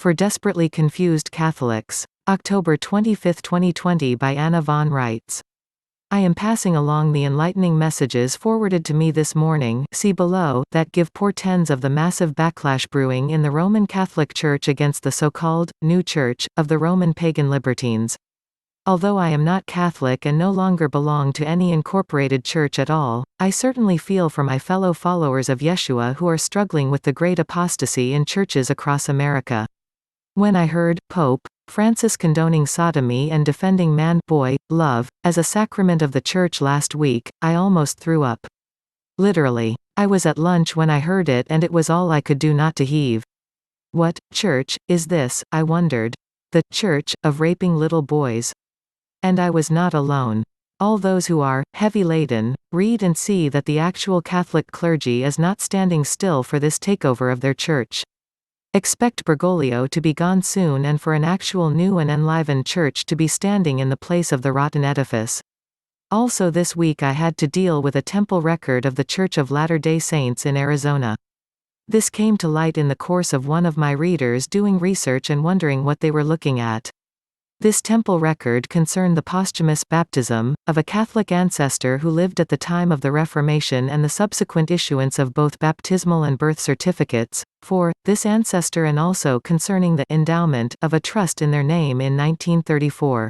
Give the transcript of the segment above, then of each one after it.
For Desperately Confused Catholics. October 25, 2020 by Anna von Reitz. I am passing along the enlightening messages forwarded to me this morning, see below, that give portends of the massive backlash brewing in the Roman Catholic Church against the so-called New Church of the Roman Pagan Libertines. Although I am not Catholic and no longer belong to any incorporated church at all, I certainly feel for my fellow followers of Yeshuah who are struggling with the Great Apostasy in churches across America. When I heard Pope Francis condoning sodomy and defending man-boy love as a sacrament of the church last week, I almost threw up. Literally. I was at lunch when I heard it and it was all I could do not to heave. What church is this, I wondered. The church of raping little boys. And I was not alone. All those who are heavy laden read and see that the actual Catholic clergy is not standing still for this takeover of their church. Expect Bergoglio to be gone soon and for an actual new and enlivened church to be standing in the place of the rotten edifice. Also this week I had to deal with a temple record of the Church of Latter-day Saints in Arizona. This came to light in the course of one of my readers doing research and wondering what they were looking at. This temple record concerned the posthumous baptism of a Catholic ancestor who lived at the time of the Reformation and the subsequent issuance of both baptismal and birth certificates for this ancestor, and also concerning the endowment of a trust in their name in 1934.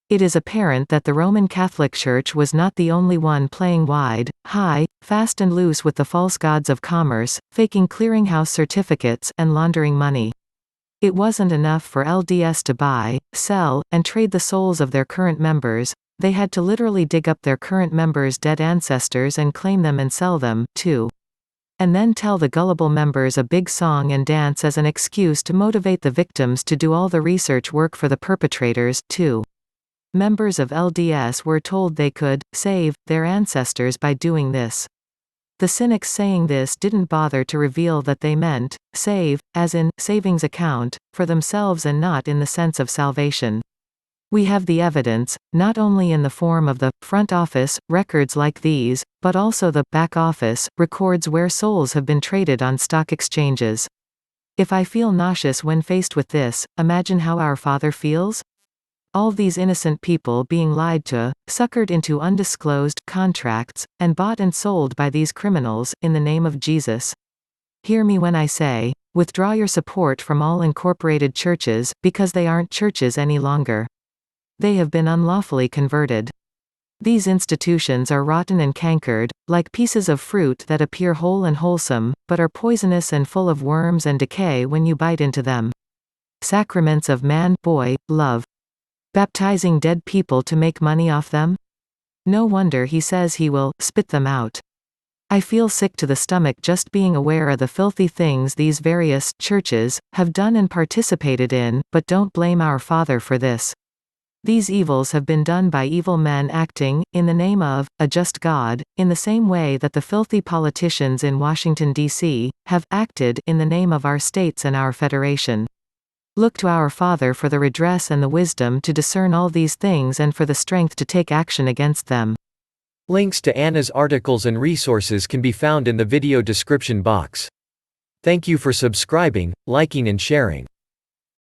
It is apparent that the Roman Catholic Church was not the only one playing wide, high, fast and loose with the false gods of commerce, faking clearinghouse certificates, and laundering money. It wasn't enough for LDS to buy, sell, and trade the souls of their current members, they had to literally dig up their current members' dead ancestors and claim them and sell them, too. And then tell the gullible members a big song and dance as an excuse to motivate the victims to do all the research work for the perpetrators, too. Members of LDS were told they could save their ancestors by doing this. The cynics saying this didn't bother to reveal that they meant save, as in savings account, for themselves and not in the sense of salvation. We have the evidence, not only in the form of the front office records like these, but also the back office records where souls have been traded on stock exchanges. If I feel nauseous when faced with this, imagine how our Father feels? All these innocent people being lied to, suckered into undisclosed contracts, and bought and sold by these criminals, in the name of Jesus. Hear me when I say, withdraw your support from all incorporated churches, because they aren't churches any longer. They have been unlawfully converted. These institutions are rotten and cankered, like pieces of fruit that appear whole and wholesome, but are poisonous and full of worms and decay when you bite into them. Sacraments of man-boy love. Baptizing dead people to make money off them? No wonder he says he will spit them out. I feel sick to the stomach just being aware of the filthy things these various churches have done and participated in, but don't blame our Father for this. These evils have been done by evil men acting in the name of a just God, in the same way that the filthy politicians in Washington, D.C., have acted in the name of our states and our federation. Look to our Father for the redress and the wisdom to discern all these things and for the strength to take action against them. Links to Anna's articles and resources can be found in the video description box. Thank you for subscribing, liking and sharing.